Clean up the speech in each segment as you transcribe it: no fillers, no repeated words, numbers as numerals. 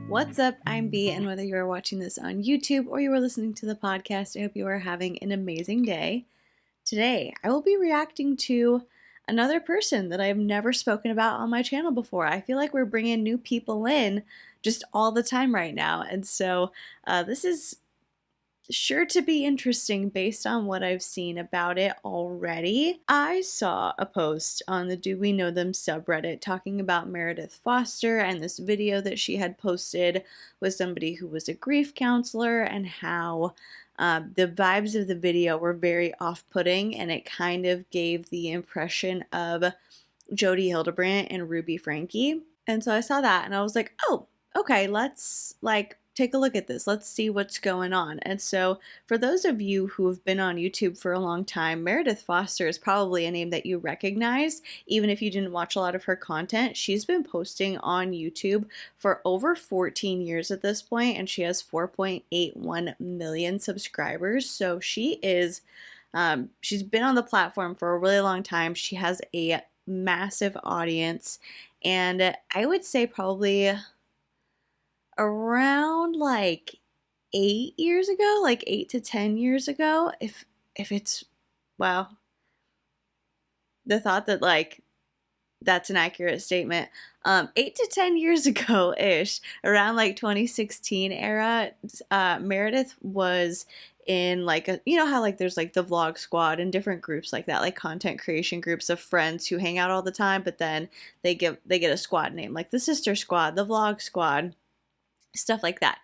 What's up? I'm B, and whether you are watching this on YouTube or you are listening to the podcast, I hope you are having an amazing day. Today, I will be reacting to another person that I've never spoken about on my channel before. I feel like we're bringing new people in just all the time right now, and so this is sure to be interesting based on what I've seen about it already. I saw a post on the Do We Know Them subreddit talking about Meredith Foster and this video that she had posted with somebody who was a grief counselor, and how the vibes of the video were very off-putting, and it kind of gave the impression of Jodi Hildebrandt and Ruby Franke. And so I saw that and I was like, oh, okay, let's take a look at this. Let's see what's going on. And so for those of you who have been on YouTube for a long time, Meredith Foster is probably a name that you recognize, even if you didn't watch a lot of her content. She's been posting on YouTube for over 14 years at this point, and she has 4.81 million subscribers. So she is, she's been on the platform for a really long time. She has a massive audience, and I would say probably around like 8 years ago, like 8 to 10 years ago, if it's, wow, the thought that like that's an accurate statement. 8 to 10 years ago ish, around like 2016 era, Meredith was in like a, you know how like there's like the vlog squad and different groups like that, like content creation groups of friends who hang out all the time, but then they get a squad name, like the sister squad, the vlog squad, stuff like that.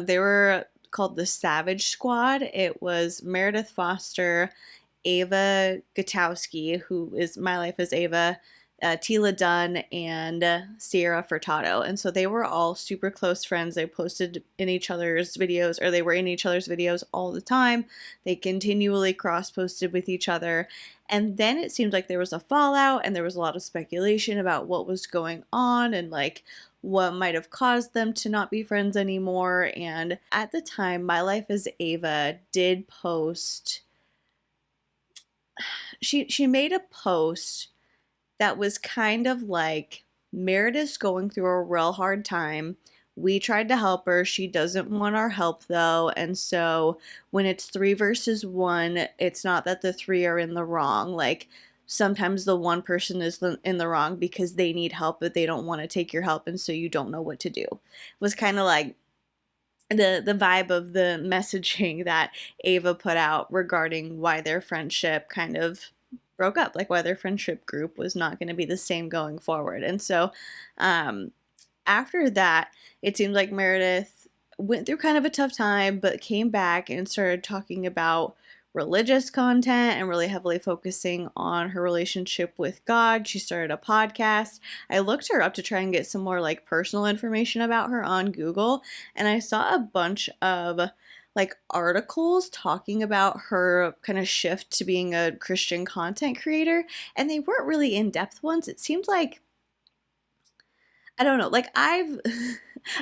They were called the Savage Squad. It was Meredith Foster, Ava Gutowski, who is My Life as Ava, Tila Dunn, and Sierra Furtado. And so they were all super close friends. They posted in each other's videos, or they were in each other's videos all the time. They continually cross-posted with each other. And then it seemed like there was a fallout, and there was a lot of speculation about what was going on and like what might have caused them to not be friends anymore. And at the time, My Life as Ava did post, she made a post that was kind of like, Meredith's going through a real hard time. We tried to help her. She doesn't want our help though. And so when it's 3 versus 1, it's not that the 3 are in the wrong. Like sometimes the one person is in the wrong because they need help, but they don't want to take your help. And so you don't know what to do. It was kind of like the vibe of the messaging that Ava put out regarding why their friendship kind of broke up, like why their friendship group was not going to be the same going forward. And so after that, it seemed like Meredith went through kind of a tough time, but came back and started talking about religious content and really heavily focusing on her relationship with God. She started a podcast. I looked her up to try and get some more like personal information about her on Google, and I saw a bunch of like articles talking about her kind of shift to being a Christian content creator, and they weren't really in-depth ones. It seemed like, I don't know, like I've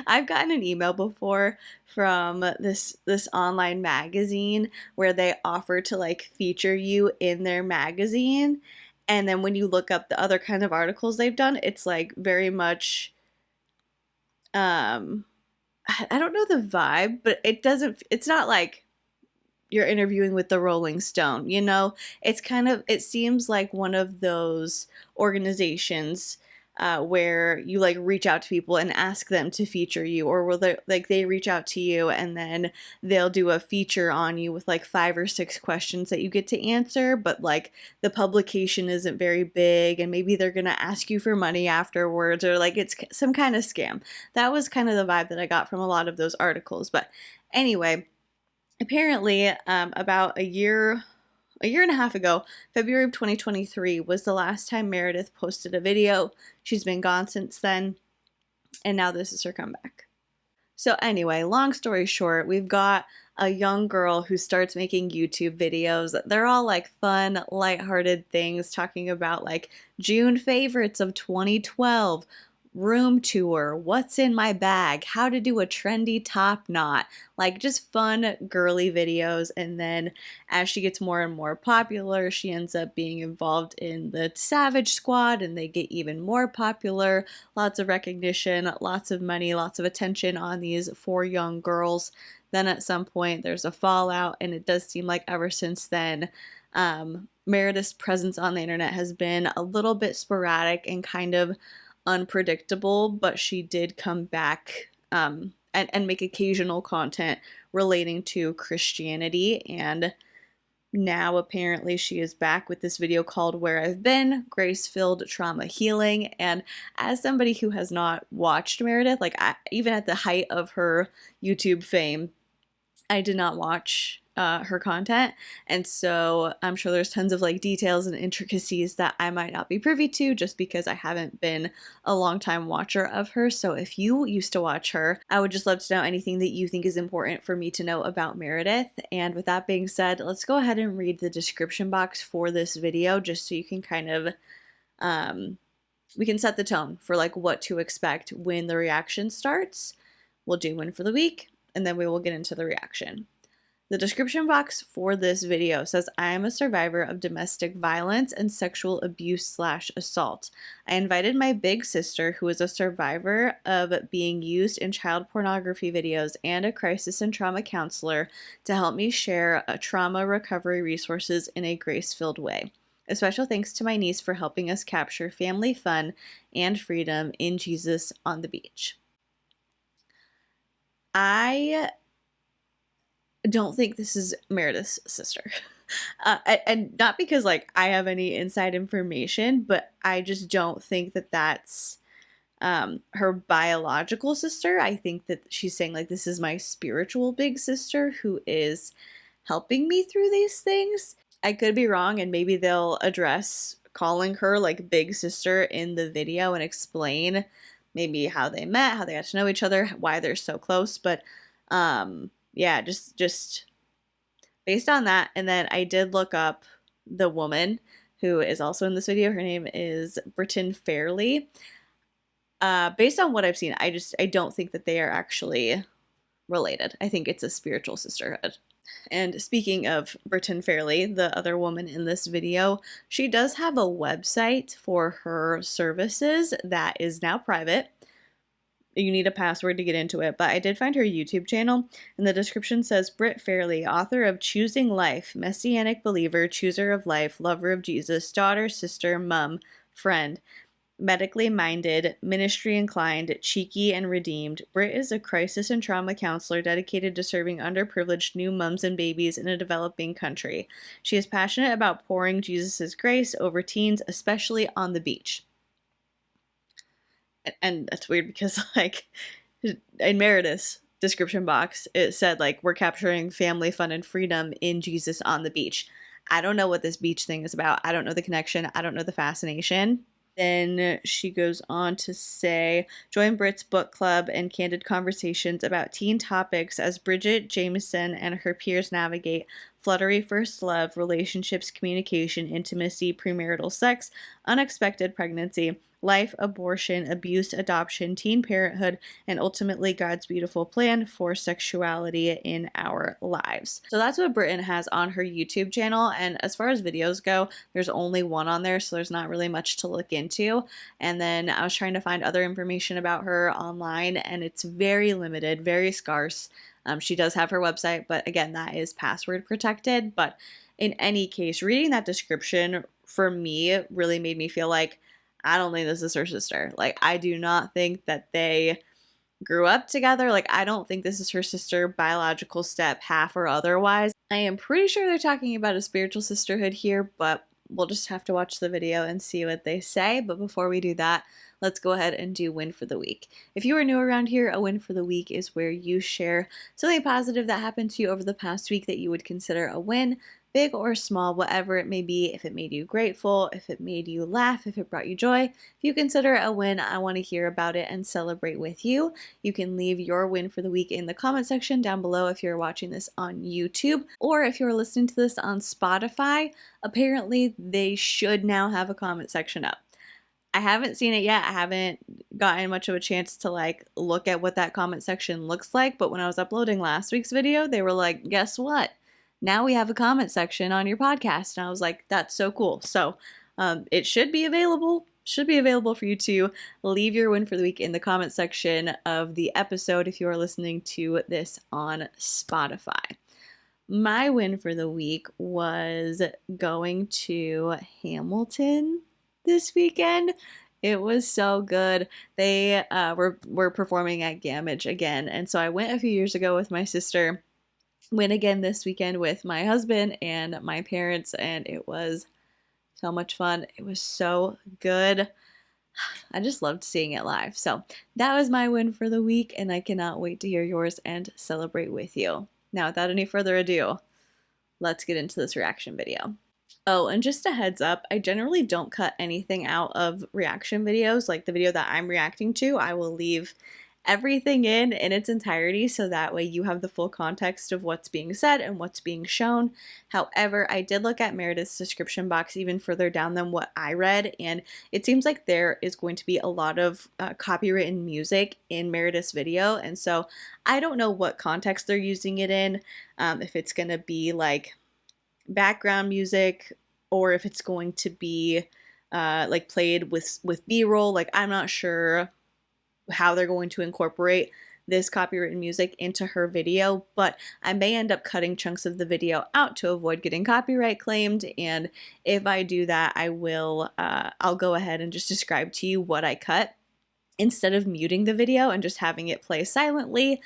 gotten an email before from this online magazine where they offer to like feature you in their magazine, and then when you look up the other kind of articles they've done, it's like very much I don't know the vibe, but it's not like you're interviewing with the Rolling Stone, you know? It's kind of, it seems like one of those organizations where you like reach out to people and ask them to feature you, or will they reach out to you and then they'll do a feature on you with like 5 or 6 questions that you get to answer, but like the publication isn't very big, and maybe they're gonna ask you for money afterwards, or like it's some kind of scam. That was kind of the vibe that I got from a lot of those articles. But anyway, apparently about a year and a half ago, February of 2023, was the last time Meredith posted a video. She's been gone since then, and now this is her comeback. So anyway, long story short, we've got a young girl who starts making YouTube videos. They're all like fun, lighthearted things talking about like June favorites of 2012, room tour, what's in my bag, how to do a trendy top knot, like just fun girly videos. And then as she gets more and more popular, she ends up being involved in the Savage Squad and they get even more popular. Lots of recognition, lots of money, lots of attention on these 4 young girls. Then at some point there's a fallout, and it does seem like ever since then, Meredith's presence on the internet has been a little bit sporadic and kind of unpredictable, but she did come back and make occasional content relating to Christianity. And now apparently she is back with this video called Where I've Been, Grace-Filled Trauma Healing. And as somebody who has not watched Meredith, like even at the height of her YouTube fame, I did not watch her content, and so I'm sure there's tons of like details and intricacies that I might not be privy to just because I haven't been a long time watcher of her. So if you used to watch her, I would just love to know anything that you think is important for me to know about Meredith. And with that being said, let's go ahead and read the description box for this video just so you can kind of we can set the tone for like what to expect when the reaction starts. We'll do win for the week, and then we will get into the reaction. The description box for this video says, I am a survivor of domestic violence and sexual abuse/assault. I invited my big sister, who is a survivor of being used in child pornography videos and a crisis and trauma counselor, to help me share trauma recovery resources in a grace-filled way. A special thanks to my niece for helping us capture family fun and freedom in Jesus on the beach. I don't think this is Meredith's sister. And not because like I have any inside information, but I just don't think that that's her biological sister. I think that she's saying like, this is my spiritual big sister who is helping me through these things. I could be wrong, and maybe they'll address calling her like big sister in the video and explain maybe how they met, how they got to know each other, why they're so close. But yeah, just based on that. And then I did look up the woman who is also in this video. Her name is Britton Fairley. Based on what I've seen, I don't think that they are actually related. I think it's a spiritual sisterhood. And speaking of Britton Fairley, the other woman in this video, she does have a website for her services that is now private. You need a password to get into it, but I did find her YouTube channel, and the description says, Britt Fairley, author of Choosing Life, Messianic Believer, Chooser of Life, Lover of Jesus, Daughter, Sister, Mom, Friend, Medically Minded, Ministry Inclined, Cheeky and Redeemed. Britt is a crisis and trauma counselor dedicated to serving underprivileged new moms and babies in a developing country. She is passionate about pouring Jesus' grace over teens, especially on the beach. And that's weird because like in Meredith's description box, it said like, we're capturing family fun and freedom in Jesus on the beach. I don't know what this beach thing is about. I don't know the connection. I don't know the fascination. Then she goes on to say, join Britt's book club and candid conversations about teen topics as Bridget Jameson and her peers navigate fluttery first love, relationships, communication, intimacy, premarital sex, unexpected pregnancy, life, abortion, abuse, adoption, teen parenthood, and ultimately God's beautiful plan for sexuality in our lives. So that's what Britton has on her YouTube channel. And as far as videos go, there's only one on there, so there's not really much to look into. And then I was trying to find other information about her online, and it's very limited, very scarce. She does have her website, but again, that is password protected. But in any case, reading that description for me really made me feel like, I don't think this is her sister. Like, I do not think that they grew up together. Like, I don't think this is her sister, biological step, half or otherwise. I am pretty sure they're talking about a spiritual sisterhood here, but we'll just have to watch the video and see what they say. But before we do that, let's go ahead and do win for the week. If you are new around here, a win for the week is where you share something positive that happened to you over the past week that you would consider a win. Big or small, whatever it may be. If it made you grateful, if it made you laugh, if it brought you joy, if you consider it a win, I want to hear about it and celebrate with you. You can leave your win for the week in the comment section down below if you're watching this on YouTube, or if you're listening to this on Spotify. Apparently, they should now have a comment section up. I haven't seen it yet. I haven't gotten much of a chance to like look at what that comment section looks like, but when I was uploading last week's video, they were like, guess what? Now we have a comment section on your podcast. And I was like, that's so cool. So it should be available for you to leave your win for the week in the comment section of the episode if you are listening to this on Spotify. My win for the week was going to Hamilton this weekend. It was so good. They were performing at Gamage again, and so I went a few years ago with my sister, went again this weekend with my husband and my parents, and it was so much fun. It was so good. I just loved seeing it live. So that was my win for the week, and I cannot wait to hear yours and celebrate with you. Now, without any further ado, let's get into this reaction video. Oh, and just a heads up, I generally don't cut anything out of reaction videos. Like the video that I'm reacting to, I will leave everything in its entirety so that way you have the full context of what's being said and what's being shown. However, I did look at Meredith's description box even further down than what I read, and it seems like there is going to be a lot of copywritten music in Meredith's video, and so I don't know what context they're using it in, if it's going to be like background music or if it's going to be like played with B-roll. Like I'm not sure how they're going to incorporate this copywritten music into her video, but I may end up cutting chunks of the video out to avoid getting copyright claimed, and if I do that, I will I'll go ahead and just describe to you what I cut instead of muting the video and just having it play silently.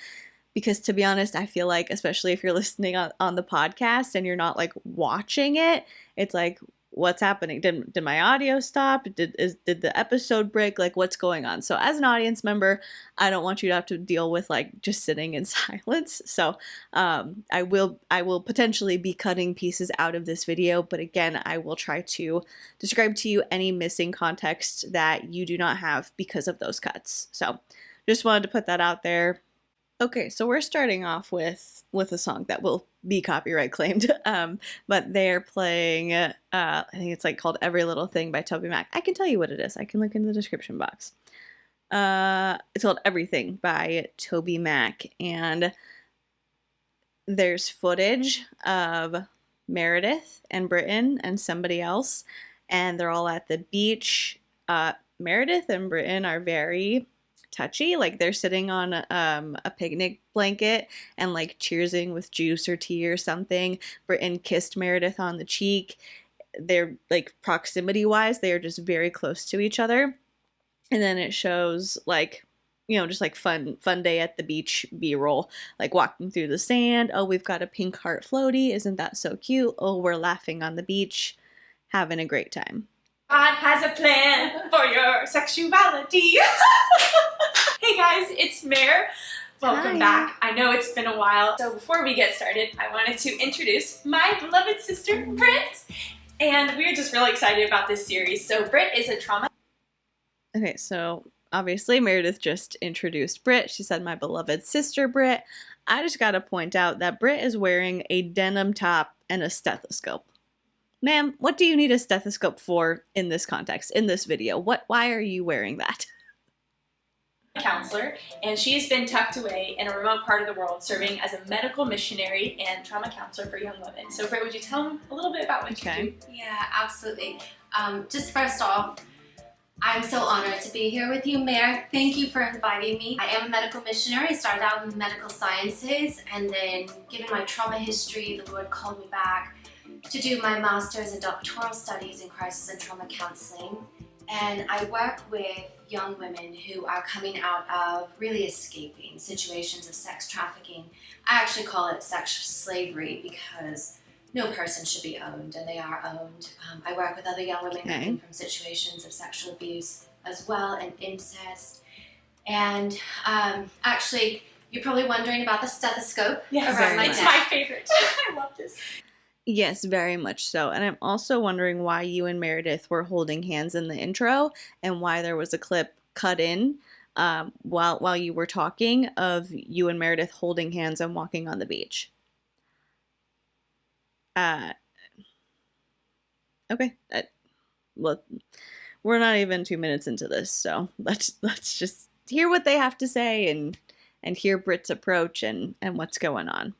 Because to be honest, I feel like, especially if you're listening on the podcast and you're not like watching it, it's like, what's happening? Did my audio stop? Did the episode break? Like, what's going on? So as an audience member, I don't want you to have to deal with like just sitting in silence. So I will potentially be cutting pieces out of this video, but again, I will try to describe to you any missing context that you do not have because of those cuts. So just wanted to put that out there. Okay, so we're starting off with a song that will be copyright claimed, but they're playing, I think it's like called Every Little Thing by TobyMac. I can tell you what it is. I can look in the description box. It's called Everything by TobyMac, and there's footage of Meredith and Britton and somebody else, and they're all at the beach. Meredith and Britton are very touchy, like they're sitting on a picnic blanket and like cheersing with juice or tea or something. Britton kissed Meredith on the cheek. They're like proximity wise, they are just very close to each other. And then it shows like, you know, just like fun day at the beach B-roll, like walking through the sand. Oh, we've got a pink heart floaty, isn't that so cute? Oh, we're laughing on the beach, having a great time. God has a plan for your sexuality. Hey guys, it's Mare. Welcome back. I know it's been a while. So before we get started, I wanted to introduce my beloved sister, Britt. And we're just really excited about this series. So Britt is a trauma. Okay, so obviously Meredith just introduced Britt. She said my beloved sister, Britt. I just gotta point out that Britt is wearing a denim top and a stethoscope. Ma'am, what do you need a stethoscope for in this context, in this video? Why are you wearing that? Counselor, and she's been tucked away in a remote part of the world serving as a medical missionary and trauma counselor for young women. So Britt, would you tell them a little bit about what you do? Yeah, absolutely. Just first off, I'm so honored to be here with you, Mare. Thank you for inviting me. I am a medical missionary. I started out in medical sciences, and then given my trauma history, the Lord called me back to do my master's and doctoral studies in crisis and trauma counseling. And I work with young women who are coming out of really escaping situations of sex trafficking. I actually call it sex slavery because no person should be owned, and they are owned. I work with other young women coming from situations of sexual abuse as well, and incest. And actually, you're probably wondering about the stethoscope around my neck. It's my favorite. I love this. Yes, very much so. And I'm also wondering why you and Meredith were holding hands in the intro and why there was a clip cut in while you were talking of you and Meredith holding hands and walking on the beach. Okay. Well, we're not even 2 minutes into this, so let's just hear what they have to say and hear Britt's approach and what's going on.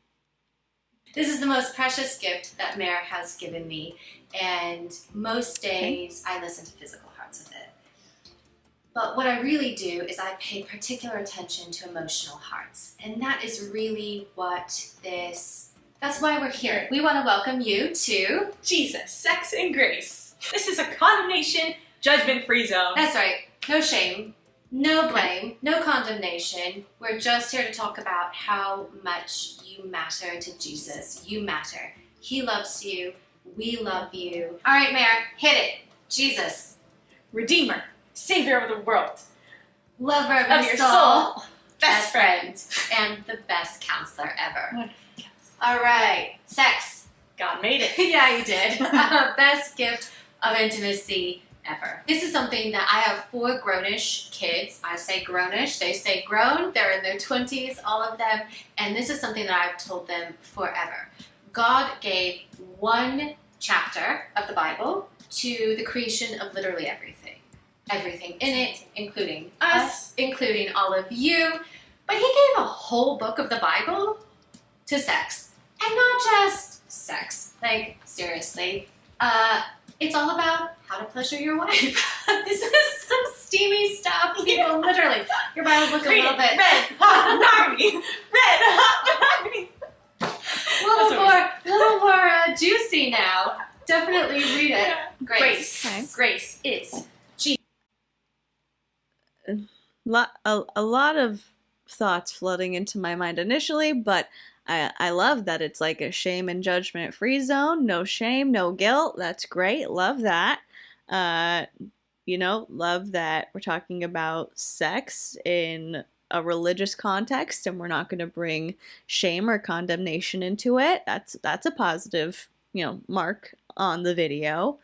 This is the most precious gift that Mere has given me, and most days I listen to physical hearts with it. But what I really do is I pay particular attention to emotional hearts, and that is really that's why we're here. We want to welcome you to Jesus, Sex, and Grace. This is a condemnation, judgment-free zone. That's right. No shame, no blame, no condemnation. We're just here to talk about how much you matter to Jesus. You matter. He loves you. We love you. All right, Mere, hit it. Jesus. Redeemer, Savior of the world. Lover of your soul. Best friend. And the best counselor ever. Wonderful. All right. Sex. God made it. Yeah, you did. Best gift of intimacy ever. This is something that I have 4 grownish kids. I say grownish, they say grown. They're in their 20s, all of them. And this is something that I've told them forever. God gave 1 chapter of the Bible to the creation of literally everything. Everything in it, including us, including all of you. But he gave a whole book of the Bible to sex. And not just sex. Like, seriously. It's all about how to pleasure your wife. This is some steamy stuff, people. Literally. Your Bibles look a little bit red hot army. Red hot army. A little more juicy now. Definitely read it. Grace. Okay. Grace is A lot of thoughts flooding into my mind initially, but I love that it's like a shame and judgment free zone. No shame, no guilt. That's great. Love that. Love that we're talking about sex in a religious context and we're not going to bring shame or condemnation into it. That's a positive, mark on the video.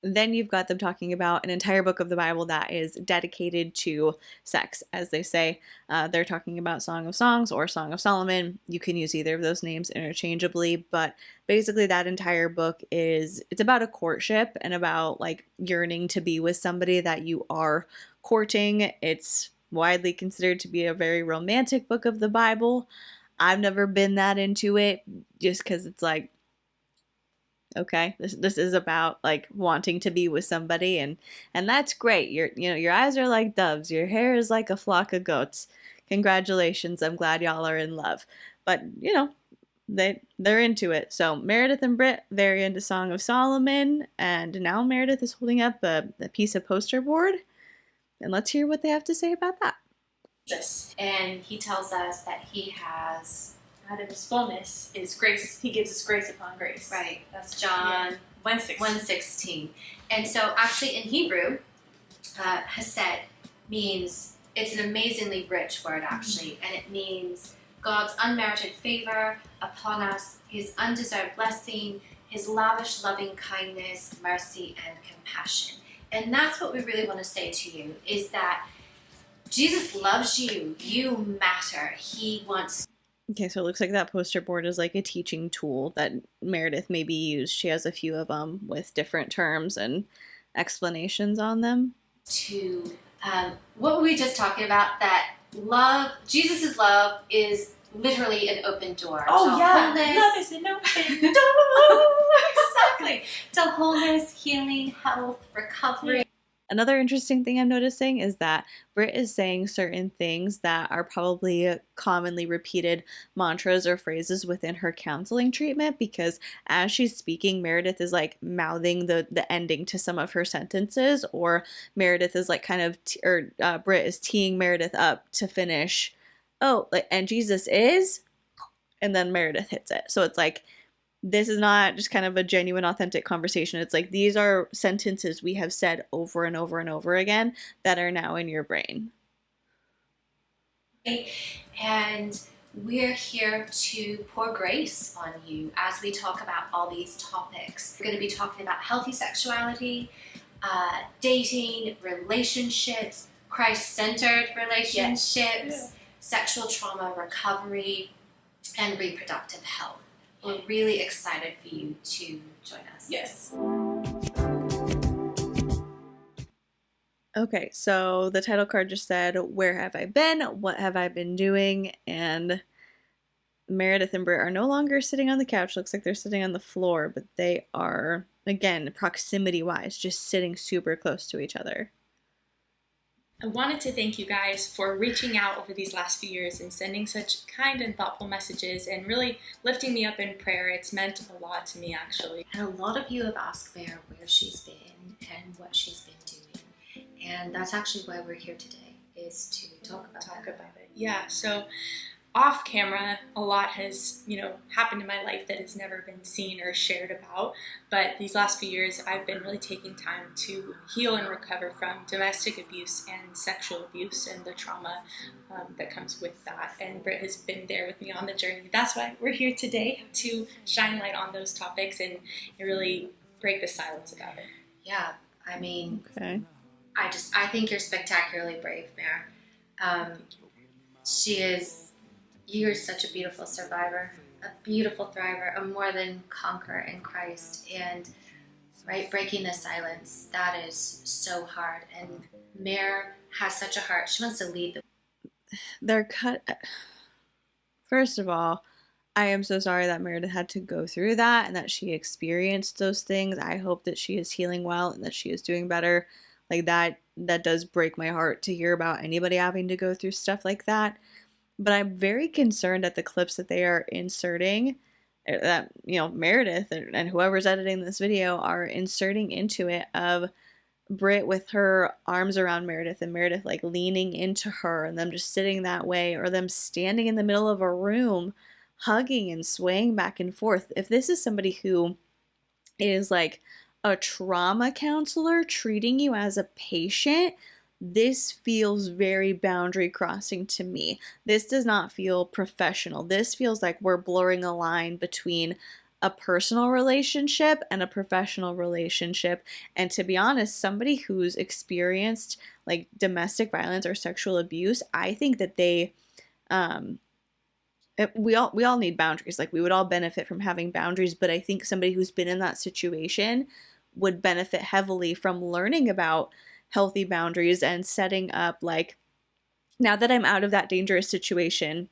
Then you've got them talking about an entire book of the Bible that is dedicated to sex. As they say, they're talking about Song of Songs or Song of Solomon. You can use either of those names interchangeably, but basically that entire book it's about a courtship and about like yearning to be with somebody that you are courting. It's widely considered to be a very romantic book of the Bible. I've never been that into it just because it's like, okay, this is about like wanting to be with somebody and that's great. Your eyes are like doves, your hair is like a flock of goats. Congratulations, I'm glad y'all are in love. But they're into it. So Meredith and Britt very into Song of Solomon, and now Meredith is holding up a piece of poster board, and let's hear what they have to say about that. Jesus. And he tells us that he has, out of his fullness is grace. He gives us grace upon grace. right, that's John 1:16. And so actually in Hebrew, hesed means, it's an amazingly rich word actually, and it means God's unmerited favor upon us, his undeserved blessing, his lavish loving kindness, mercy, and compassion. And that's what we really want to say to you, is that Jesus loves you. You matter. He wants. Okay, so it looks like that poster board is like a teaching tool that Meredith maybe used. She has a few of them with different terms and explanations on them. To what were we just talking about? That love, Jesus' love is literally an open door. Oh to yeah, wholeness. love is an open door. Exactly. To wholeness, healing, health, recovery. Another interesting thing I'm noticing is that Britt is saying certain things that are probably commonly repeated mantras or phrases within her counseling treatment, because as she's speaking, Meredith is like mouthing the ending to some of her sentences, or Meredith is like kind of, Britt is teeing Meredith up to finish, and Jesus is, and then Meredith hits it. So it's like, this is not just kind of a genuine, authentic conversation. It's like, these are sentences we have said over and over and over again that are now in your brain. And we're here to pour grace on you as we talk about all these topics. We're going to be talking about healthy sexuality, dating, relationships, Christ-centered relationships, sexual trauma recovery, and reproductive health. We're really excited for you to join us. Yes. Okay, so the title card just said, "Where have I been? What have I been doing?" And Meredith and Britt are no longer sitting on the couch. Looks like they're sitting on the floor, but they are, again, proximity-wise, just sitting super close to each other. I wanted to thank you guys for reaching out over these last few years and sending such kind and thoughtful messages and really lifting me up in prayer. It's meant a lot to me, actually. And a lot of you have asked Mare where she's been and what she's been doing. And that's actually why we're here today, is to talk about it. Yeah, so off camera, a lot has, happened in my life that has never been seen or shared about. But these last few years, I've been really taking time to heal and recover from domestic abuse and sexual abuse and the trauma that comes with that. And Britt has been there with me on the journey. That's why we're here today, to shine light on those topics and really break the silence about it. Yeah, I mean, Okay. I think you're spectacularly brave, Mare. You're such a beautiful survivor, a beautiful thriver, a more than conqueror in Christ. And right, breaking the silence, that is so hard. And Mare has such a heart. She wants to lead They're cut. First of all, I am so sorry that Meredith had to go through that and that she experienced those things. I hope that she is healing well and that she is doing better. Like that does break my heart to hear about anybody having to go through stuff like that. But I'm very concerned at the clips that they are inserting, that, Meredith and whoever's editing this video are inserting into it, of Britt with her arms around Meredith and Meredith like leaning into her and them just sitting that way, or them standing in the middle of a room hugging and swaying back and forth. If this is somebody who is like a trauma counselor treating you as a patient, this feels very boundary crossing to me. This does not feel professional. This feels like we're blurring a line between a personal relationship and a professional relationship. And to be honest, somebody who's experienced like domestic violence or sexual abuse, I think that we all need boundaries. Like, we would all benefit from having boundaries, but I think somebody who's been in that situation would benefit heavily from learning about healthy boundaries and setting up, like, now that I'm out of that dangerous situation,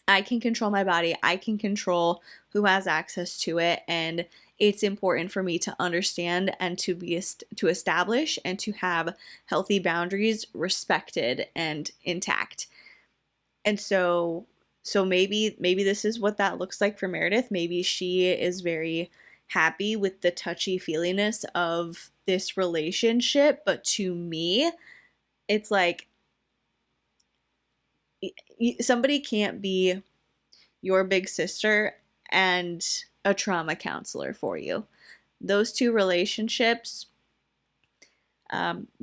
I can control my body, I can control who has access to it, and it's important for me to understand and to establish and to have healthy boundaries respected and intact. And so maybe this is what that looks like for Meredith. Maybe she is very happy with the touchy-feeliness of this relationship, but to me, it's like, somebody can't be your big sister and a trauma counselor for you. Those two relationships, that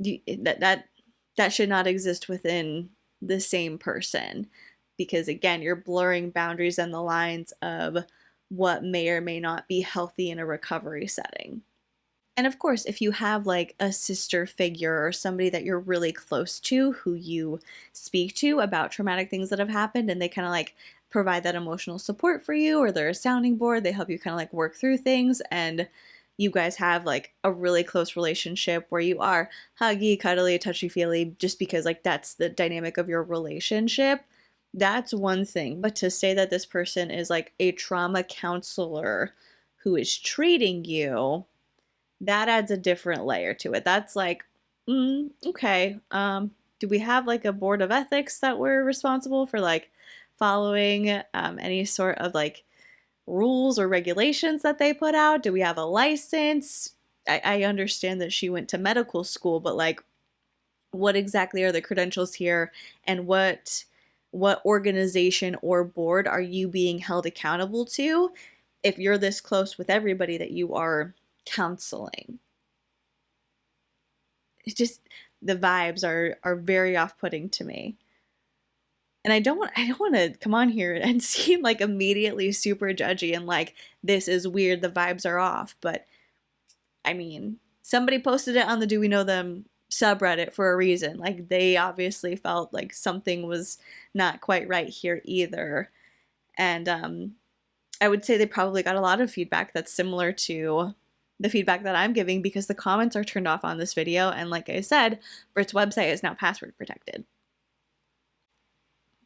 should not exist within the same person, because again, you're blurring boundaries and the lines of what may or may not be healthy in a recovery setting. And of course, if you have like a sister figure or somebody that you're really close to who you speak to about traumatic things that have happened, and they kind of like provide that emotional support for you, or they're a sounding board, they help you kind of like work through things, and you guys have like a really close relationship where you are huggy, cuddly, touchy-feely, just because like that's the dynamic of your relationship, that's one thing. But to say that this person is like a trauma counselor who is treating you, that adds a different layer to it. That's like, okay, do we have like a board of ethics that we're responsible for like following any sort of like rules or regulations that they put out? Do we have a license? I understand that she went to medical school, but like, what exactly are the credentials here, and what organization or board are you being held accountable to if you're this close with everybody that you are counseling? It's just, the vibes are very off-putting to me. And I don't want to come on here and seem like immediately super judgy and like, this is weird, the vibes are off. But I mean, somebody posted it on the Do We Know Them subreddit for a reason. Like, they obviously felt like something was not quite right here either. And I would say they probably got a lot of feedback that's similar to the feedback that I'm giving because the comments are turned off on this video. And like I said, Britt's website is now password protected.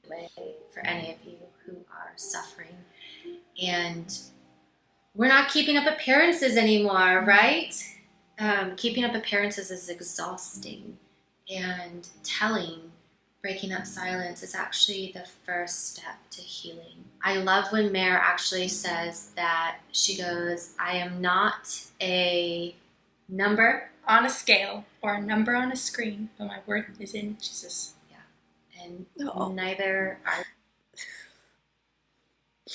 For any of you who are suffering, and we're not keeping up appearances anymore, right? Keeping up appearances is exhausting, and breaking up silence is actually the first step to healing. I love when Mare actually says that she goes, I am not a number on a scale or a number on a screen, but my worth is in Jesus. Yeah, and neither are.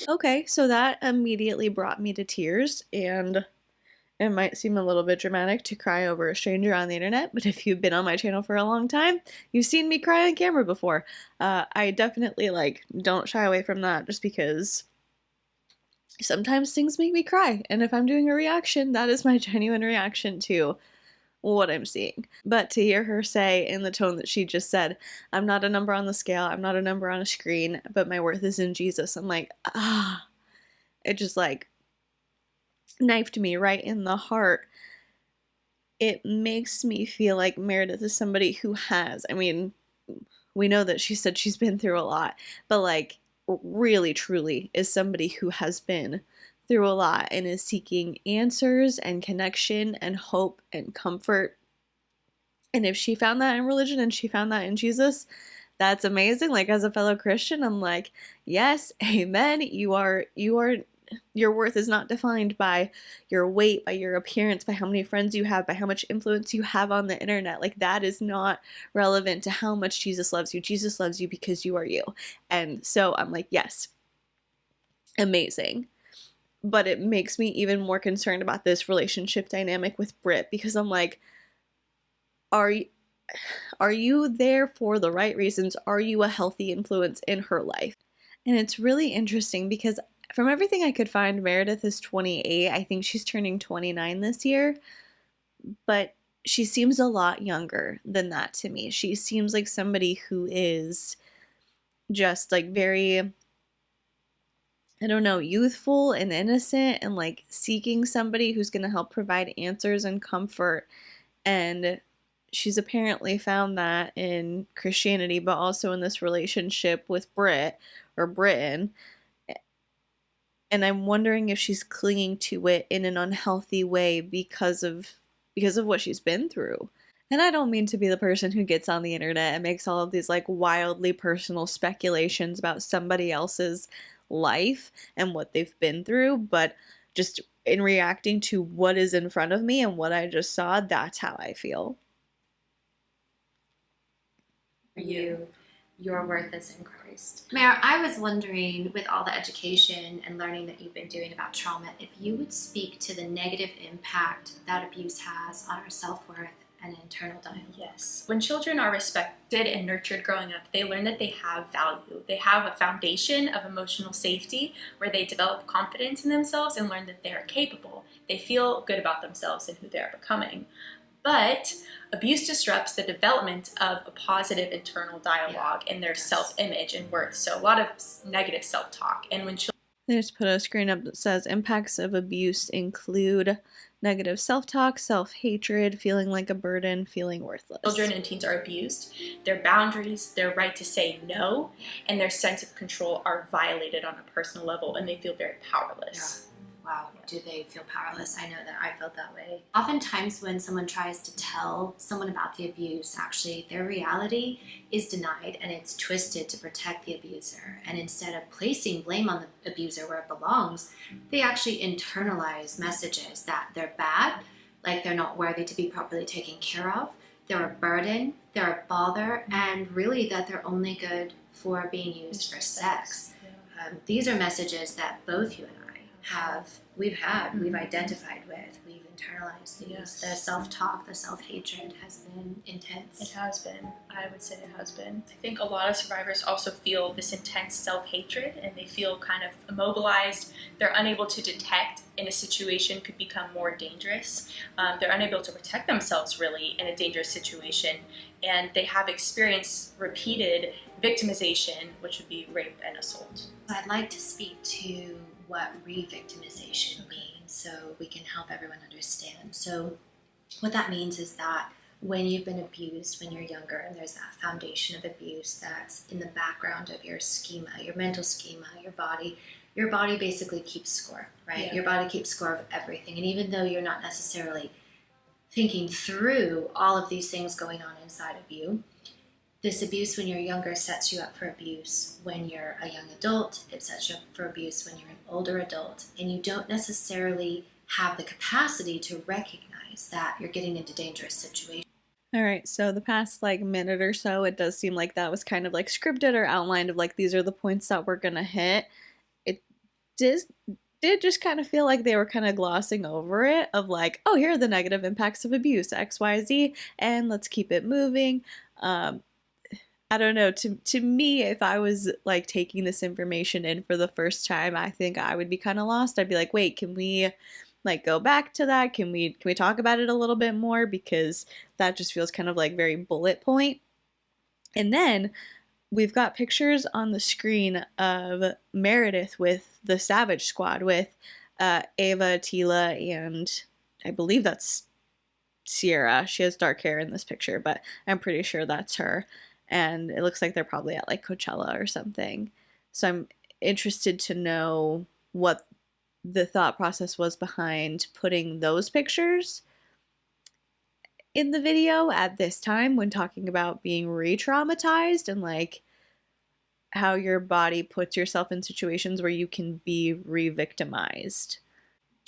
Okay, so that immediately brought me to tears, and it might seem a little bit dramatic to cry over a stranger on the internet, but if you've been on my channel for a long time, you've seen me cry on camera before. I definitely, don't shy away from that just because sometimes things make me cry, and if I'm doing a reaction, that is my genuine reaction to what I'm seeing. But to hear her say in the tone that she just said, I'm not a number on the scale, I'm not a number on a screen, but my worth is in Jesus, I'm like, it just knifed me right in the heart. It makes me feel like Meredith is somebody who has, we know that she said she's been through a lot, but really truly is somebody who has been through a lot and is seeking answers and connection and hope and comfort. And if she found that in religion and she found that in Jesus, that's amazing. As a fellow Christian, I'm like, yes, amen. Your worth is not defined by your weight, by your appearance, by how many friends you have, by how much influence you have on the internet. That is not relevant to how much Jesus loves you. Jesus loves you because you are you. And so I'm like, yes, amazing. But it makes me even more concerned about this relationship dynamic with Britt, because I'm like, are you there for the right reasons? Are you a healthy influence in her life? And it's really interesting because from everything I could find, Meredith is 28. I think she's turning 29 this year, but she seems a lot younger than that to me. She seems like somebody who is just very, I don't know, youthful and innocent and seeking somebody who's going to help provide answers and comfort. And she's apparently found that in Christianity, but also in this relationship with Britt or Britain. And I'm wondering if she's clinging to it in an unhealthy way because of what she's been through. And I don't mean to be the person who gets on the internet and makes all of these wildly personal speculations about somebody else's life and what they've been through, but just in reacting to what is in front of me and what I just saw, that's how I feel. Your worth is in Christ. Mare, I was wondering, with all the education and learning that you've been doing about trauma, if you would speak to the negative impact that abuse has on our self-worth and internal dialogue. Yes. When children are respected and nurtured growing up, they learn that they have value. They have a foundation of emotional safety where they develop confidence in themselves and learn that they are capable. They feel good about themselves and who they are becoming. But abuse disrupts the development of a positive internal dialogue in their self-image and worth. So a lot of negative self-talk. And when children... They just put a screen up that says impacts of abuse include negative self-talk, self-hatred, feeling like a burden, feeling worthless. Children and teens are abused. Their boundaries, their right to say no, and their sense of control are violated on a personal level, and they feel very powerless. Yeah. Wow, do they feel powerless? I know that I felt that way. Oftentimes when someone tries to tell someone about the abuse, actually their reality is denied and it's twisted to protect the abuser. And instead of placing blame on the abuser where it belongs, they actually internalize messages that they're bad, they're not worthy to be properly taken care of, they're a burden, they're a bother, and really that they're only good for being used for sex. Yeah. These are messages that both you and we've identified with, we've internalized these. Yes. The self-talk, the self-hatred has been intense. It has been. I would say it has been. I think a lot of survivors also feel this intense self-hatred and they feel kind of immobilized. They're unable to detect in a situation could become more dangerous. They're unable to protect themselves really in a dangerous situation, and they have experienced repeated victimization, which would be rape and assault. I'd like to speak to what re-victimization means so we can help everyone understand. So what that means is that when you've been abused when you're younger, and there's that foundation of abuse that's in the background of your schema, your mental schema, your body basically keeps score, right? Yeah. Your body keeps score of everything. And even though you're not necessarily thinking through all of these things going on inside of you, this abuse when you're younger sets you up for abuse when you're a young adult. It sets you up for abuse when you're an older adult. And you don't necessarily have the capacity to recognize that you're getting into dangerous situations. All right, so the past like minute or so, it does seem like that was kind of like scripted or outlined of like these are the points that we're gonna hit. It did just kind of feel like they were kind of glossing over it of like, oh, here are the negative impacts of abuse, X, Y, Z, and let's keep it moving. I don't know. To me, if I was like taking this information in for the first time, I think I would be kind of lost. I'd be like, wait, can we like go back to that? Can we talk about it a little bit more? Because that just feels kind of like very bullet point. And then we've got pictures on the screen of Meredith with the Savage Squad with Ava, Tila, and I believe that's Sierra. She has dark hair in this picture, but I'm pretty sure that's her. And it looks like they're probably at like Coachella or something. So I'm interested to know what the thought process was behind putting those pictures in the video at this time when talking about being re-traumatized and like how your body puts yourself in situations where you can be re-victimized.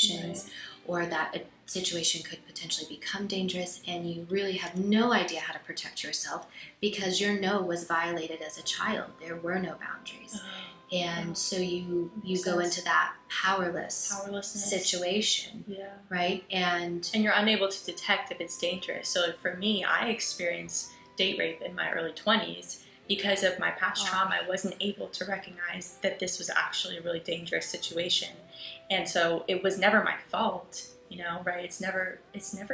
Right. Or that a situation could potentially become dangerous and you really have no idea how to protect yourself because your no was violated as a child. There were no boundaries. And so you go into that powerlessness situation, right? And you're unable to detect if it's dangerous. So for me, I experienced date rape in my early 20s because of my past trauma. I wasn't able to recognize that this was actually a really dangerous situation. And so it was never my fault, you know, right? It's never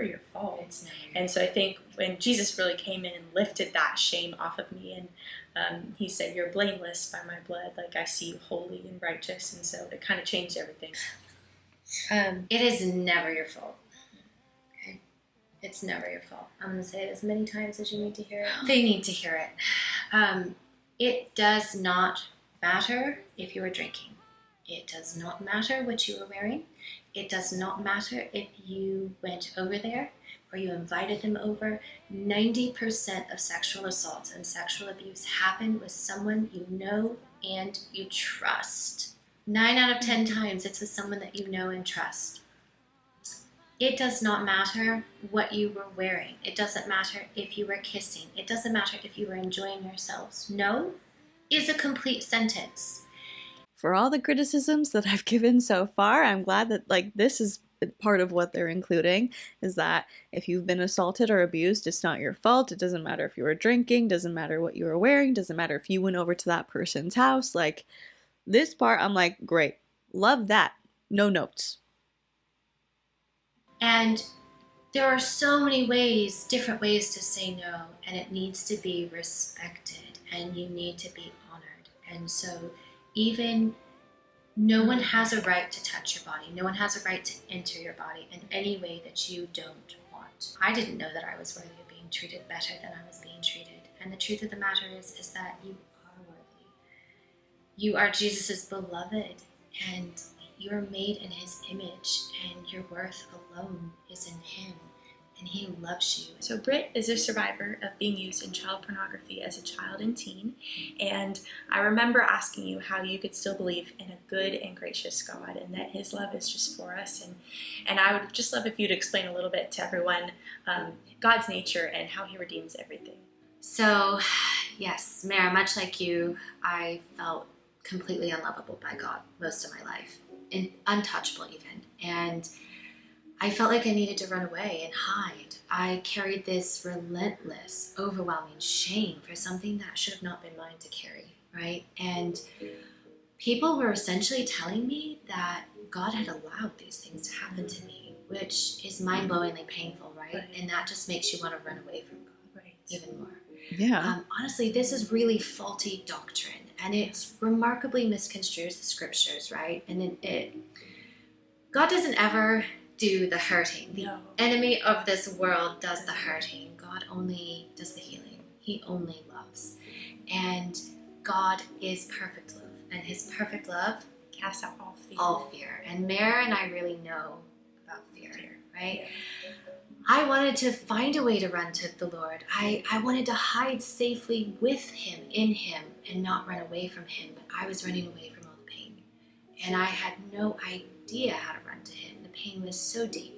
your fault. And so I think when Jesus really came in and lifted that shame off of me, and he said, "You're blameless by my blood. Like I see you holy and righteous." And so it kind of changed everything. It is never your fault. Okay? It's never your fault. I'm going to say it as many times as you need to hear it. They need to hear it. It does not matter if you were drinking. It does not matter what you were wearing. It does not matter if you went over there or you invited them over. 90% of sexual assaults and sexual abuse happen with someone you know and you trust. 9 out of 10 times it's with someone that you know and trust. It does not matter what you were wearing. It doesn't matter if you were kissing. It doesn't matter if you were enjoying yourselves. No is a complete sentence. For all the criticisms that I've given so far, I'm glad that like this is part of what they're including, is that if you've been assaulted or abused, it's not your fault. It doesn't matter if you were drinking, doesn't matter what you were wearing, doesn't matter if you went over to that person's house. Like this part, I'm like, great, love that. No notes. And there are so many ways, different ways to say no, and it needs to be respected and you need to be honored. And so even no one has a right to touch your body. No one has a right to enter your body in any way that you don't want. I didn't know that I was worthy of being treated better than I was being treated. And the truth of the matter is that you are worthy. You are Jesus's beloved, and you are made in his image, and your worth alone is in him. And he loves you. So Britt is a survivor of being used in child pornography as a child and teen. And I remember asking you how you could still believe in a good and gracious God and that his love is just for us. And I would just love if you'd explain a little bit to everyone God's nature and how he redeems everything. So, yes, Mara, much like you, I felt completely unlovable by God most of my life. And untouchable even. And I felt like I needed to run away and hide. I carried this relentless, overwhelming shame for something that should have not been mine to carry, right? And people were essentially telling me that God had allowed these things to happen to me, which is mind-blowingly painful, right? And that just makes you want to run away from God even more. Yeah. Honestly, this is really faulty doctrine. and it remarkably misconstrues the scriptures, right? And God doesn't ever do the hurting. The enemy of this world does the hurting. God only does the healing. He only loves. And God is perfect love, and his perfect love casts out all fear. All fear. And Mare and I really know about fear, right? Yeah. I wanted to find a way to run to the Lord. I wanted to hide safely with him, in him, and not run away from him, but I was running away from all the pain. And I had no idea how to run to him. The pain was so deep.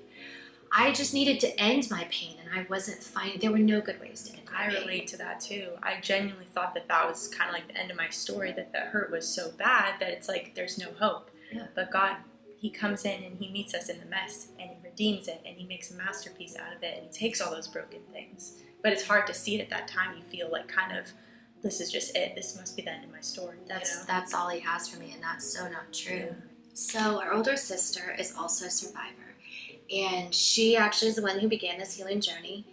I just needed to end my pain, and I wasn't finding, there were no good ways to end my pain. I relate to that too. I genuinely thought that was kind of like the end of my story, that the hurt was so bad that it's like there's no hope. Yeah. But God, he comes in and he meets us in the mess, and he redeems it, and he makes a masterpiece out of it, and he takes all those broken things. But it's hard to see it at that time. You feel like kind of, this is just it. This must be the end of my story. That's all he has for me, and that's so not true. Yeah. So our older sister is also a survivor. And she actually is the one who began this healing journey.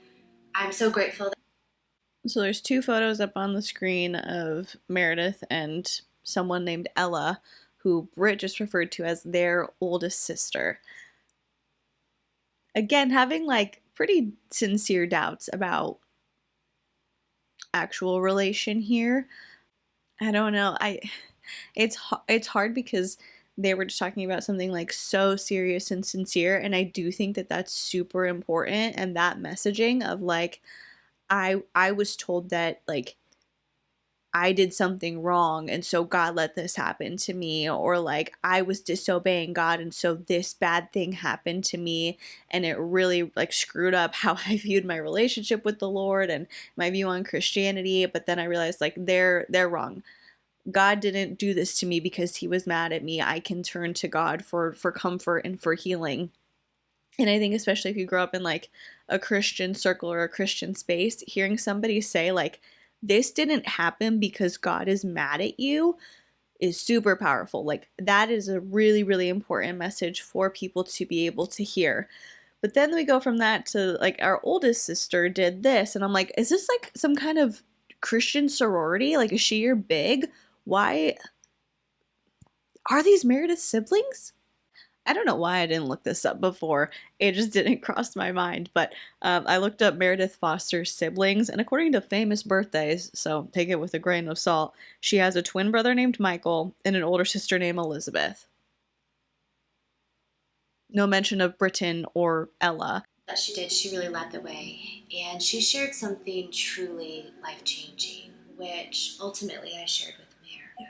I'm so grateful. So there's 2 photos up on the screen of Meredith and someone named Ella, who Britt just referred to as their oldest sister. Again, having like pretty sincere doubts about actual relation here. I don't know. It's hard because they were just talking about something like so serious and sincere, and I do think that that's super important, and that messaging of like I was told that like I did something wrong and so God let this happen to me, or like I was disobeying God and so this bad thing happened to me, and it really like screwed up how I viewed my relationship with the Lord and my view on Christianity. But then I realized like they're wrong. God didn't do this to me because he was mad at me. I can turn to God for comfort and for healing. And I think especially if you grow up in like a Christian circle or a Christian space, hearing somebody say like, this didn't happen because God is mad at you is super powerful. Like that is a really, really important message for people to be able to hear. But then we go from that to like our oldest sister did this. And I'm like, is this like some kind of Christian sorority? Like, is she your big? Why are these Meredith siblings? I don't know why I didn't look this up before. It just didn't cross my mind. But I looked up Meredith Foster's siblings, and according to famous birthdays, so take it with a grain of salt, she has a twin brother named Michael and an older sister named Elizabeth. No mention of Britton or Ella. That she did, she really led the way. And she shared something truly life-changing, which ultimately I shared with Mare.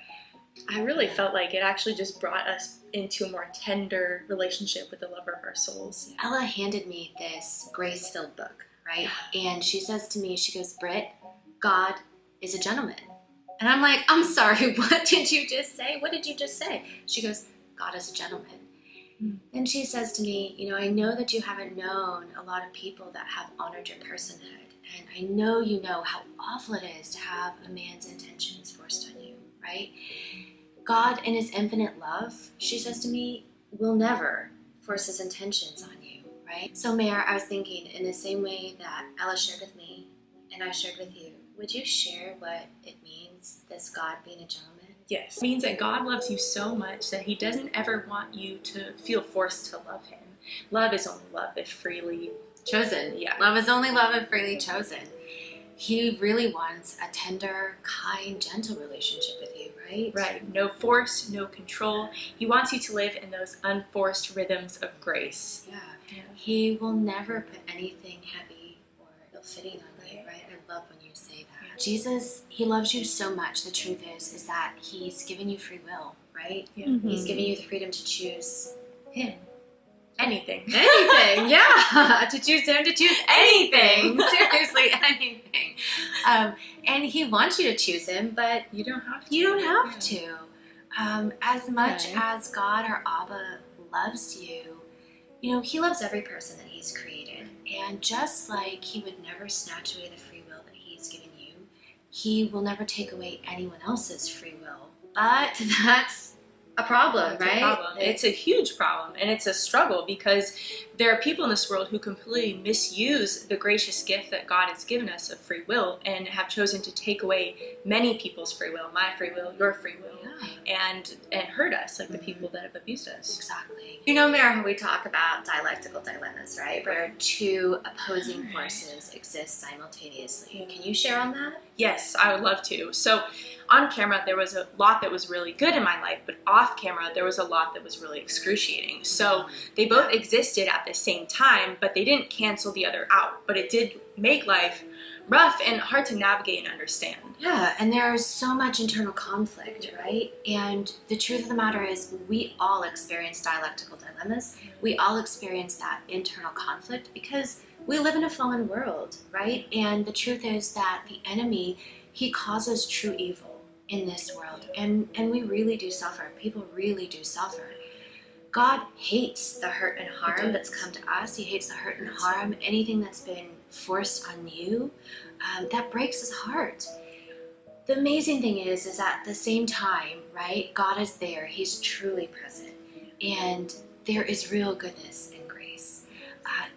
I really felt like it actually just brought us into a more tender relationship with the lover of our souls. Ella handed me this grace-filled book, right? And she says to me, she goes, Britt, God is a gentleman. And I'm like, I'm sorry, what did you just say? What did you just say? She goes, God is a gentleman. Then she says to me, you know, I know that you haven't known a lot of people that have honored your personhood. And I know you know how awful it is to have a man's intentions forced on you, right? God, in his infinite love, she says to me, will never force his intentions on you, right? So, Mare, I was thinking, in the same way that Ella shared with me and I shared with you, would you share what it means, this God being a gentleman? Yes. It means that God loves you so much that he doesn't ever want you to feel forced to love him. Love is only love if freely chosen. Yeah. Love is only love if freely chosen. He really wants a tender, kind, gentle relationship with you, right? Right. No force, no control. He wants you to live in those unforced rhythms of grace. Yeah. He will never put anything heavy or ill-fitting on you, right? I love when you say that. Jesus, he loves you so much. The truth is that he's given you free will, right? Yeah. Mm-hmm. He's given you the freedom to choose him. Anything. Anything, yeah. To choose him, to choose anything. Seriously, anything. And he wants you to choose him, but You don't have to. you don't have to. As much Okay. as God or Abba loves you, you know, he loves every person that he's created. And just like he would never snatch away the free will that he's given you, he will never take away anyone else's free will. But that's a problem, It's right? a problem. It's a huge problem, and it's a struggle because there are people in this world who completely misuse the gracious gift that God has given us of free will and have chosen to take away many people's free will, my free will, your free will, and hurt us like the people that have abused us. Exactly. You know, Mara, how we talk about dialectical dilemmas, right? Where two opposing forces exist simultaneously. Can you share on that? Yes, I would love to. So on camera, there was a lot that was really good in my life, but off camera, there was a lot that was really excruciating. So they both existed at the same time, but they didn't cancel the other out. But it did make life rough and hard to navigate and understand. Yeah, and there's so much internal conflict, right? And the truth of the matter is we all experience dialectical dilemmas. We all experience that internal conflict because we live in a fallen world, right? And the truth is that the enemy, he causes true evil in this world. And we really do suffer. People really do suffer. God hates the hurt and harm that's come to us. He hates the hurt and harm, anything that's been forced on you. That breaks his heart. The amazing thing is at the same time, right, God is there. He's truly present. And there is real goodness and grace.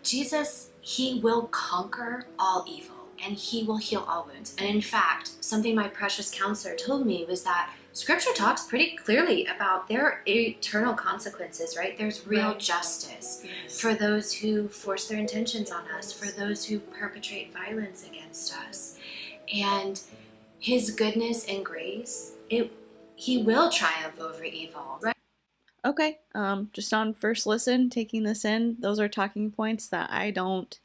Jesus, he will conquer all evil and he will heal all wounds. And in fact, something my precious counselor told me was that Scripture talks pretty clearly about their eternal consequences, right? There's real justice for those who force their intentions on us, for those who perpetrate violence against us. And his goodness and grace, he will triumph over evil, right? Okay, just on first listen, taking this in, those are talking points that I don't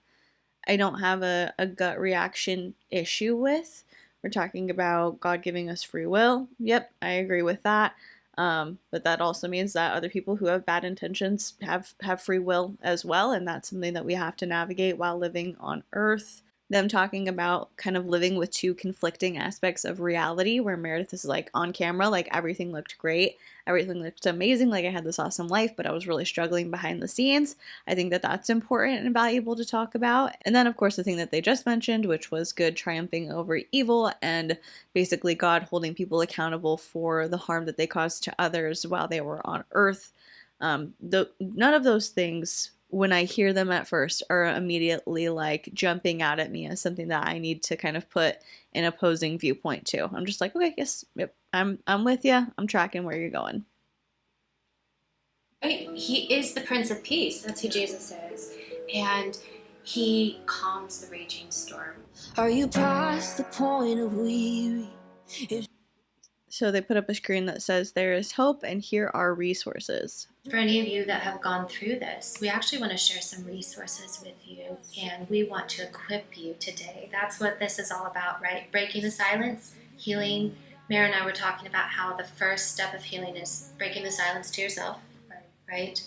have a gut reaction issue with. We're talking about God giving us free will. Yep, I agree with that. But that also means that other people who have bad intentions have free will as well, and that's something that we have to navigate while living on Earth. Them talking about kind of living with two conflicting aspects of reality, where Meredith is like on camera, like everything looked great, everything looked amazing, like I had this awesome life, but I was really struggling behind the scenes. I think that that's important and valuable to talk about. And then, of course, the thing that they just mentioned, which was good triumphing over evil and basically God holding people accountable for the harm that they caused to others while they were on Earth. None of those things, when I hear them at first, are immediately like jumping out at me as something that I need to kind of put an opposing viewpoint to. I'm just like, okay, yes, yep, I'm with you. I'm tracking where you're going. Right? He is the Prince of Peace. That's who Jesus is. And he calms the raging storm. Are you past the point of weary? So they put up a screen that says there is hope and here are resources. For any of you that have gone through this, we actually want to share some resources with you, and we want to equip you today. That's what this is all about, right? Breaking the silence, healing. Mara and I were talking about how the first step of healing is breaking the silence to yourself, right?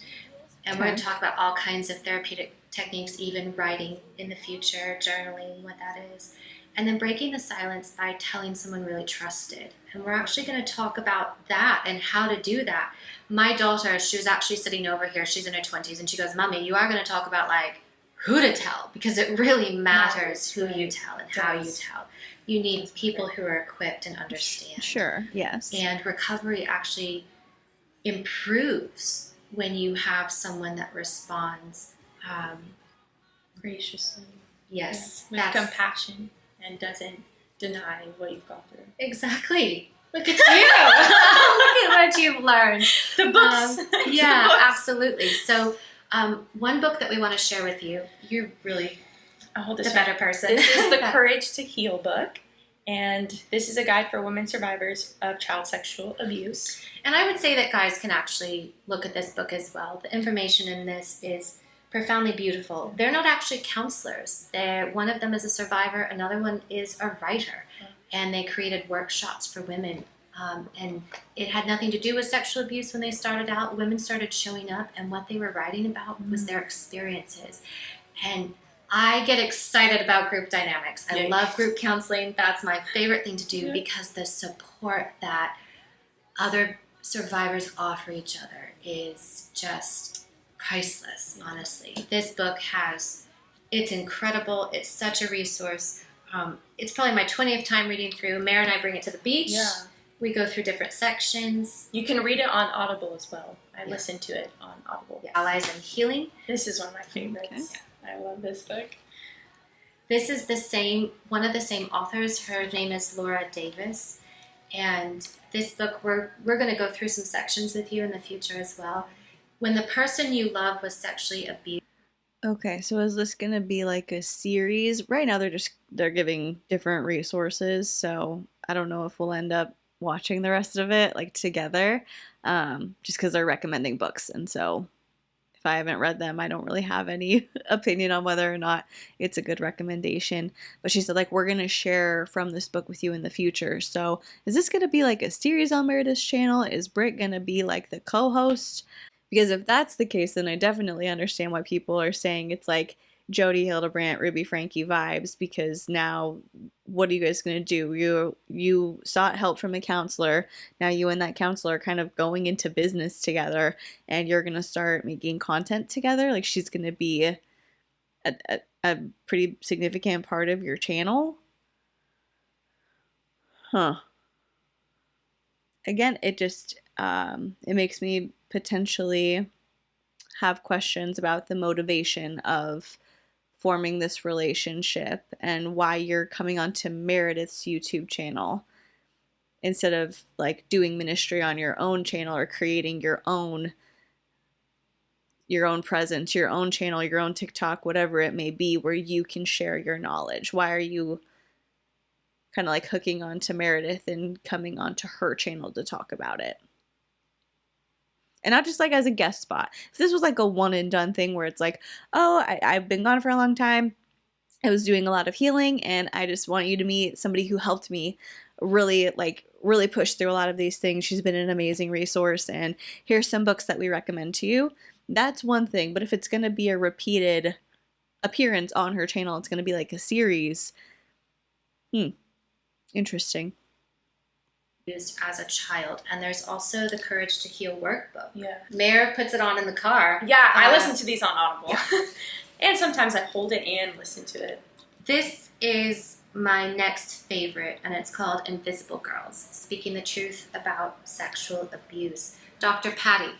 And we're going to talk about all kinds of therapeutic techniques, even writing in the future, journaling, what that is. And then breaking the silence by telling someone really trusted. And we're actually going to talk about that and how to do that. My daughter, she was actually sitting over here. She's in her 20s, and she goes, Mommy, you are going to talk about like who to tell, because it really matters who you tell and how you tell. You need people who are equipped and understand. Sure, yes. And recovery actually improves when you have someone that responds Graciously. Yes. With compassion and doesn't deny what you've gone through. Exactly. Look at you. Look at what you've learned. The books. Yeah, The books. absolutely. So one book that we want to share with you, you're really the better person. This is the Courage to Heal book. And this is a guide for women survivors of child sexual abuse. And I would say that guys can actually look at this book as well. The information in this is profoundly beautiful. They're not actually counselors. One of them is a survivor, another one is a writer. And they created workshops for women. And it had nothing to do with sexual abuse when they started out. Women started showing up, and what they were writing about was their experiences. And I get excited about group dynamics. I love group counseling. That's my favorite thing to do because the support that other survivors offer each other is just priceless, honestly. This book it's incredible. It's such a resource. It's probably my 20th time reading through. Mara and I bring it to the beach. We go through different sections. You can read it on Audible as well. I listened to it on Audible. Yeah. Allies and Healing. This is one of my favorites. Okay. Yeah, I love this book. This is one of the same authors. Her name is Laura Davis. And this book, we're going to go through some sections with you in the future as well. When the person you love was sexually abused. Okay, so is this gonna be like a series? Right now they're giving different resources, so I don't know if we'll end up watching the rest of it like together, just because they're recommending books, and so if I haven't read them, I don't really have any opinion on whether or not it's a good recommendation. But she said like we're gonna share from this book with you in the future. So is this gonna be like a series on Meredith's channel? Is Britt gonna be like the co-host? Because if that's the case, then I definitely understand why people are saying it's like Jody Hildebrandt, Ruby Frankie vibes, because now what are you guys going to do? You sought help from a counselor. Now you and that counselor are kind of going into business together, and you're going to start making content together. Like she's going to be a pretty significant part of your channel. Huh. Again, it just it makes me potentially have questions about the motivation of forming this relationship and why you're coming onto Meredith's YouTube channel instead of like doing ministry on your own channel or creating your own presence, your own channel, your own TikTok, whatever it may be, where you can share your knowledge. Why are you kind of like hooking onto Meredith and coming onto her channel to talk about it? And not just like as a guest spot. If this was like a one and done thing where it's like, oh, I've been gone for a long time. I was doing a lot of healing and I just want you to meet somebody who helped me really push through a lot of these things. She's been an amazing resource and here's some books that we recommend to you. That's one thing. But if it's going to be a repeated appearance on her channel, it's going to be like a series. Interesting. Used as a child, and there's also the Courage to Heal workbook. Yeah. Mare puts it on in the car. Yeah, I listen to these on Audible. Yeah. And sometimes I hold it and listen to it. This is my next favorite, and it's called Invisible Girls, Speaking the Truth About Sexual Abuse. Dr. Patty,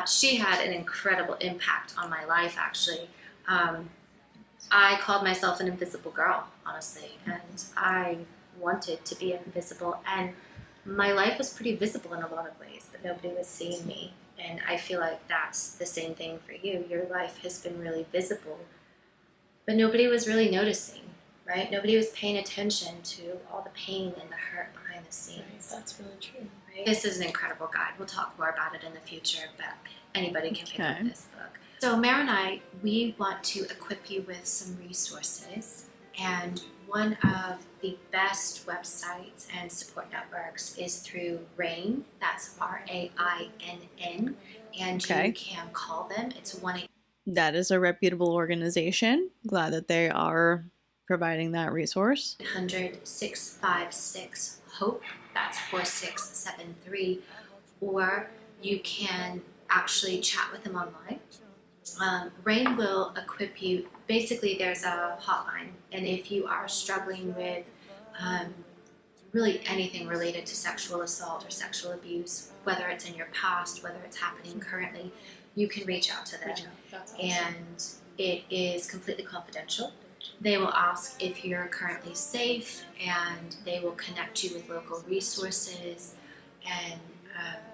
she had an incredible impact on my life, actually. I called myself an invisible girl, honestly, and I wanted to be invisible, and my life was pretty visible in a lot of ways, but nobody was seeing me. And I feel like that's the same thing for you. Your life has been really visible, but nobody was really noticing, right? Nobody was paying attention to all the pain and the hurt behind the scenes. Right, that's really true. Right? This is an incredible guide. We'll talk more about it in the future, but anybody can pick up this book. So Mare and I, we want to equip you with some resources, and one of the best websites and support networks is through RAINN. That's RAINN, and you can call them. It's 1-800. That is a reputable organization. Glad that they are providing that resource. 656-HOPE. That's 4673. Or you can actually chat with them online. RAINN will equip you. Basically, there's a hotline, and if you are struggling with really anything related to sexual assault or sexual abuse, whether it's in your past, whether it's happening currently, you can reach out to them. That's awesome. And it is completely confidential. They will ask if you're currently safe, and they will connect you with local resources. And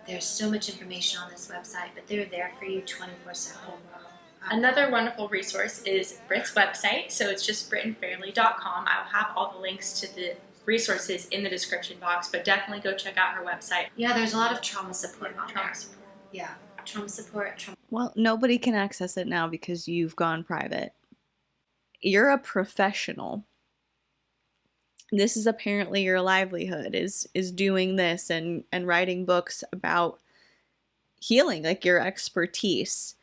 there's so much information on this website, but they're there for you 24/7. Another wonderful resource is Britt's website. So it's just britandfairly.com. I'll have all the links to the resources in the description box, but definitely go check out her website. Yeah, there's a lot of trauma support on Trauma there. support. Yeah, trauma support. Well, nobody can access it now because you've gone private. You're a professional. This is apparently your livelihood, is doing this and writing books about healing, like your expertise.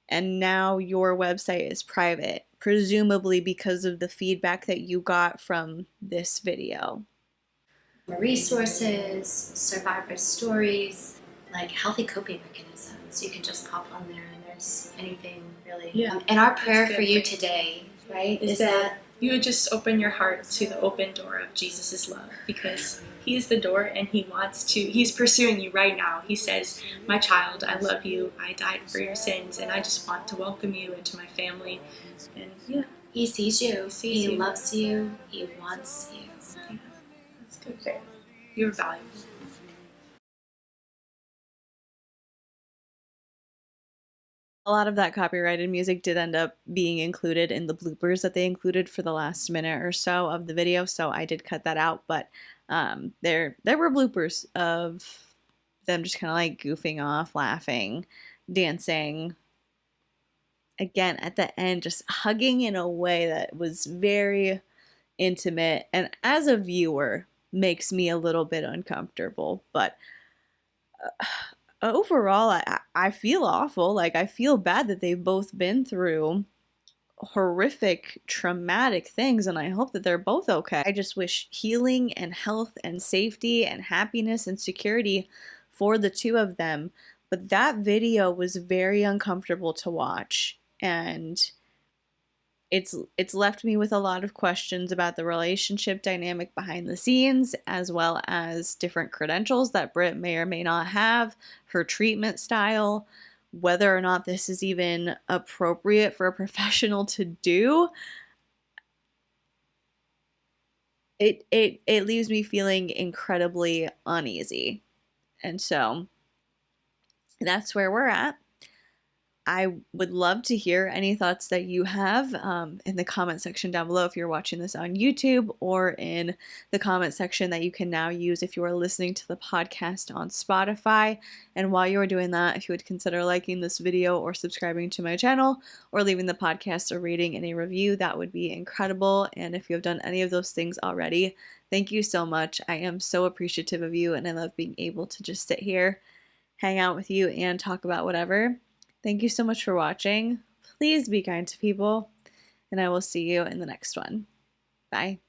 And now your website is private, presumably because of the feedback that you got from this video. Resources, survivor stories, like healthy coping mechanisms. You can just pop on there and there's anything really. Yeah, and our prayer that's for good. you today, right, Is that you would just open your heart to the open door of Jesus' love, because he's the door and he's pursuing you right now. He says, my child, I love you. I died for your sins and I just want to welcome you into my family. And yeah. He sees you. He you. loves you. He wants you. Yeah, that's good. Fair. You're valuable. A lot of that copyrighted music did end up being included in the bloopers that they included for the last minute or so of the video, so I did cut that out, but there were bloopers of them just kind of like goofing off, laughing, dancing. Again, at the end, just hugging in a way that was very intimate, and as a viewer, makes me a little bit uncomfortable, but overall, I feel awful. Like, I feel bad that they've both been through horrific, traumatic things, and I hope that they're both okay. I just wish healing and health and safety and happiness and security for the two of them. But that video was very uncomfortable to watch, and it's left me with a lot of questions about the relationship dynamic behind the scenes, as well as different credentials that Britt may or may not have, her treatment style, whether or not this is even appropriate for a professional to do. It leaves me feeling incredibly uneasy. And so that's where we're at. I would love to hear any thoughts that you have in the comment section down below if you're watching this on YouTube, or in the comment section that you can now use if you are listening to the podcast on Spotify. And while you are doing that, if you would consider liking this video or subscribing to my channel or leaving the podcast a rating and a review, that would be incredible. And if you have done any of those things already, thank you so much. I am so appreciative of you, and I love being able to just sit here, hang out with you, and talk about whatever. Thank you so much for watching. Please be kind to people, and I will see you in the next one. Bye.